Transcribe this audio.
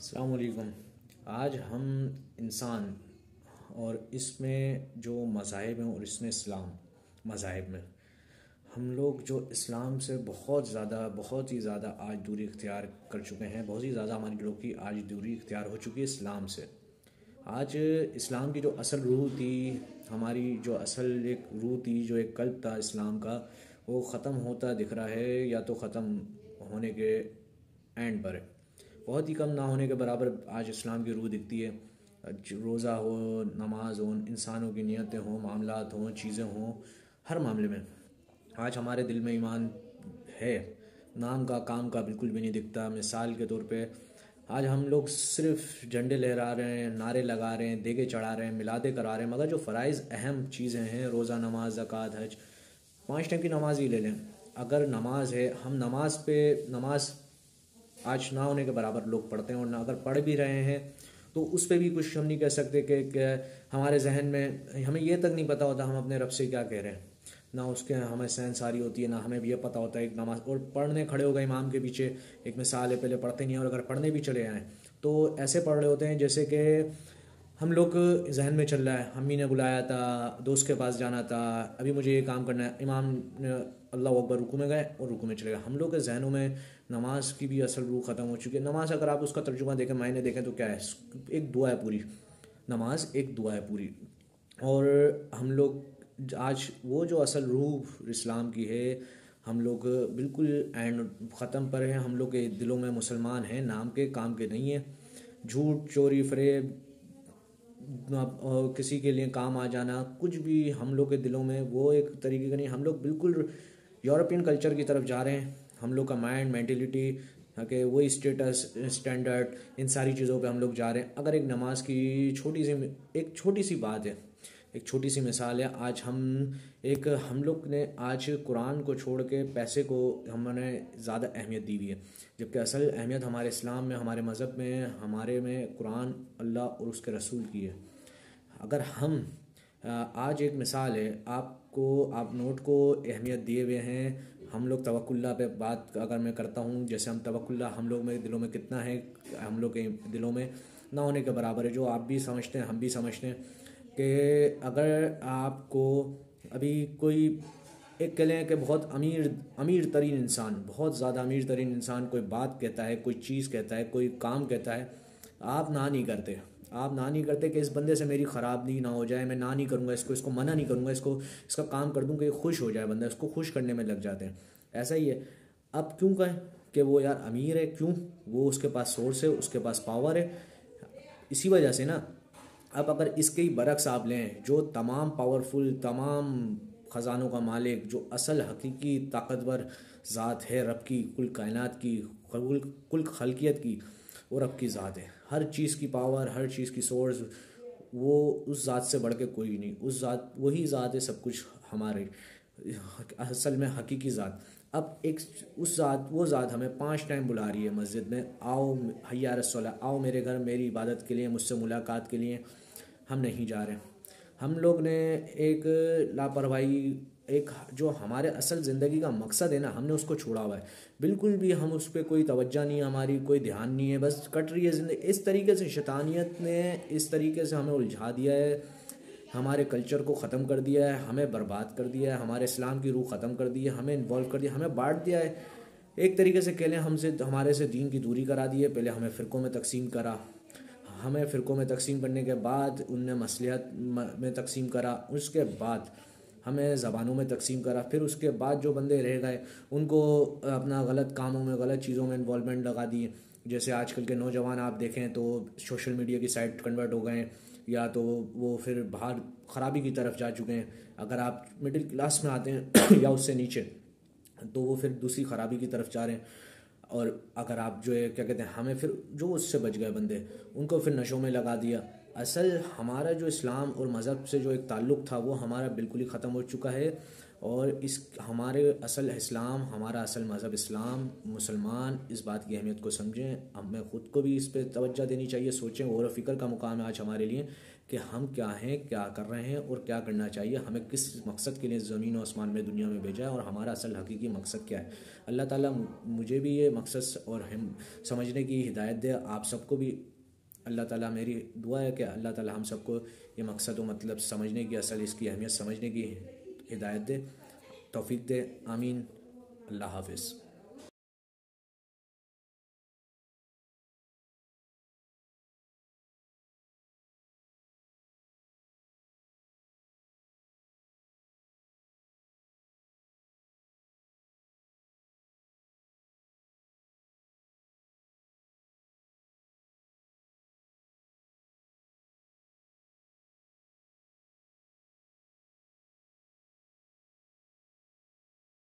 السلام علیکم۔ آج ہم انسان اور اس میں جو مذاہب ہیں اور اس میں اسلام مذاہب میں ہم لوگ جو اسلام سے بہت ہی زیادہ آج دوری اختیار کر چکے ہیں، بہت ہی زیادہ ہماری لوگ کی آج دوری اختیار ہو چکی ہے اسلام سے۔ آج اسلام کی جو اصل روح تھی، ہماری جو اصل ایک روح تھی، جو ایک قلب تھا اسلام کا، وہ ختم ہوتا دکھ رہا ہے، یا تو ختم ہونے کے اینڈ پر ہے، بہت ہی کم نہ ہونے کے برابر آج اسلام کی روح دکھتی ہے۔ روزہ ہو، نماز ہو، انسانوں کی نیتیں ہوں، معاملات ہوں، چیزیں ہوں، ہر معاملے میں آج ہمارے دل میں ایمان ہے، نام کا کام کا بالکل بھی نہیں دکھتا۔ مثال کے طور پہ آج ہم لوگ صرف جھنڈے لہرا رہے ہیں، نعرے لگا رہے ہیں، دیگے چڑھا رہے ہیں، میلادیں کرا رہے ہیں، مگر جو فرائض اہم چیزیں ہیں، روزہ، نماز، زکوٰۃ، حج، 5 ٹائم کی نماز ہی لے لیں۔ اگر نماز ہے، ہم نماز آج نہ ہونے کے برابر لوگ پڑھتے ہیں، اور نہ اگر پڑھ بھی رہے ہیں تو اس پہ بھی کچھ ہم نہیں کہہ سکتے کہ ہمارے ذہن میں ہمیں یہ تک نہیں پتہ ہوتا ہم اپنے رب سے کیا کہہ رہے ہیں، نہ اس کے ہمیں سہن ساری ہوتی ہے، نہ ہمیں بھی یہ پتہ ہوتا ہے ایک نماز، اور پڑھنے کھڑے ہو گئے امام کے پیچھے، ایک مثال ہے، پہلے پڑھتے نہیں ہیں، اور اگر پڑھنے بھی چلے آئیں تو ایسے پڑھ رہے ہوتے ہیں جیسے کہ ہم لوگ ذہن میں چل رہا ہے امی نے بلایا تھا، دوست کے پاس جانا تھا، ابھی مجھے یہ کام کرنا ہے، امام نے اللہ اکبر رکوع میں گئے اور رکوع میں چلے گئے۔ ہم لوگ کے ذہنوں میں نماز کی بھی اصل روح ختم ہو چکی ہے۔ نماز اگر آپ اس کا ترجمہ دیکھیں، معنی دیکھیں تو کیا ہے، ایک دعا ہے پوری، نماز ایک دعا ہے پوری۔ اور ہم لوگ آج وہ جو اصل روح اسلام کی ہے، ہم لوگ بالکل اینڈ ختم پر ہیں۔ ہم لوگ کے دلوں میں مسلمان ہیں، نام کے کام کے نہیں ہیں۔ جھوٹ، چوری، فریب، کسی کے لیے کام آ جانا، کچھ بھی ہم لوگ کے دلوں میں وہ ایک طریقے کا نہیں۔ ہم لوگ بالکل یورپین کلچر کی طرف جا رہے ہیں۔ ہم لوگ کا مائنڈ، مینٹیلیٹی کہ وہی اسٹیٹس، اسٹینڈرڈ، ان ساری چیزوں پہ ہم لوگ جا رہے ہیں۔ اگر ایک نماز کی ایک چھوٹی سی بات ہے، ایک چھوٹی سی مثال ہے، آج ہم لوگ نے آج قرآن کو چھوڑ کے پیسے کو ہم نے زیادہ اہمیت دی ہوئی ہے، جبکہ اصل اہمیت ہمارے اسلام میں، ہمارے مذہب میں، ہمارے میں قرآن، اللہ اور اس کے رسول کی ہے۔ اگر ہم آج ایک مثال ہے، آپ نوٹ کو اہمیت دیے ہوئے ہیں، ہم لوگ توکل اللہ پہ بات اگر میں کرتا ہوں، جیسے ہم توکل اللہ ہم لوگ میں دلوں میں کتنا ہے، ہم لوگ کے دلوں میں نہ ہونے کے برابر ہے، جو آپ بھی سمجھتے ہیں ہم بھی سمجھتے ہیں کہ اگر آپ کو ابھی کوئی ایک کہہ لیں کہ بہت امیر ترین انسان، بہت زیادہ امیر ترین انسان کوئی بات کہتا ہے، کوئی چیز کہتا ہے، کوئی کام کہتا ہے، آپ نہ نہیں کرتے کہ اس بندے سے میری خرابی نہ ہو جائے، میں نہ نہیں کروں گا اس کو منع نہیں کروں گا، اس کا کام کر دوں کہ خوش ہو جائے بندہ، اس کو خوش کرنے میں لگ جاتے ہیں۔ ایسا ہی ہے، اب کیوں کہیں کہ وہ یار امیر ہے، کیوں؟ وہ اس کے پاس سورس ہے، اس کے پاس پاور ہے، اسی وجہ سے نا۔ اب اگر اس کے ہی برعکس آپ لیں، جو تمام پاورفل، تمام خزانوں کا مالک، جو اصل حقیقی طاقتور ذات ہے رب کی، کل کائنات کی، کل خلقیت کی، وہ رب کی ذات ہے، ہر چیز کی پاور، ہر چیز کی سورس، وہ اس ذات سے بڑھ کے کوئی نہیں، وہی ذات ہے سب کچھ ہمارے اصل میں حقیقی ذات۔ اب وہ ذات ہمیں 5 ٹائم بلا رہی ہے مسجد میں، آؤ حی علی الصلاۃ، آؤ میرے گھر میری عبادت کے لیے، مجھ سے ملاقات کے لیے، ہم نہیں جا رہے۔ ہم لوگ نے ایک لاپرواہی، ایک جو ہمارے اصل زندگی کا مقصد ہے نا، ہم نے اس کو چھوڑا ہوا ہے، بالکل بھی ہم اس پہ کوئی توجہ نہیں ہے، ہماری کوئی دھیان نہیں ہے، بس کٹ رہی ہے زندگی۔ اس طریقے سے شیطانیت نے اس طریقے سے ہمیں الجھا دیا ہے، ہمارے کلچر کو ختم کر دیا ہے، ہمیں برباد کر دیا ہے، ہمارے اسلام کی روح ختم کر دی ہے، ہمیں انوالو کر دیا، ہمیں بانٹ دیا ہے، ایک طریقے سے کہہ لیں ہمارے سے دین کی دوری کرا دی ہے۔ پہلے ہمیں فرقوں میں تقسیم کرا، ہمیں فرقوں میں تقسیم کرنے کے بعد ان نے مصلحت میں تقسیم کرا، اس کے بعد ہمیں زبانوں میں تقسیم کرا، پھر اس کے بعد جو بندے رہ گئے ان کو اپنا غلط کاموں میں، غلط چیزوں میں انوالومنٹ لگا دی۔ جیسے آج کل کے نوجوان آپ دیکھیں تو سوشل میڈیا کی سائٹ کنورٹ ہو گئے ہیں، یا تو وہ پھر باہر خرابی کی طرف جا چکے ہیں۔ اگر آپ مڈل کلاس میں آتے ہیں یا اس سے نیچے، تو وہ پھر دوسری خرابی کی طرف جا رہے ہیں۔ اور اگر آپ جو ہے کیا کہتے ہیں، ہمیں پھر جو اس سے بچ گئے بندے، ان کو پھر نشوں میں لگا دیا۔ اصل ہمارا جو اسلام اور مذہب سے جو ایک تعلق تھا وہ ہمارا بالکل ہی ختم ہو چکا ہے، اور اس ہمارے اصل اسلام، ہمارا اصل مذہب اسلام، مسلمان اس بات کی اہمیت کو سمجھیں. ہمیں خود کو بھی اس پہ توجہ دینی چاہیے، سوچیں. غور و فکر کا مقام ہے آج ہمارے لیے کہ ہم کیا ہیں، کیا کر رہے ہیں اور کیا کرنا چاہیے. ہمیں کس مقصد کے لیے زمین و آسمان میں دنیا میں بھیجا ہے اور ہمارا اصل حقیقی مقصد کیا ہے. اللہ تعالیٰ مجھے بھی یہ مقصد اور ہم سمجھنے کی ہدایت دے. آپ سب کو بھی اللہ تعالیٰ، میری دعا ہے کہ اللہ تعالیٰ ہم سب کو یہ مقصد و مطلب سمجھنے کی، اصل اس کی اہمیت سمجھنے کی ہدایت دے، توفیق دے. آمین. اللہ حافظ.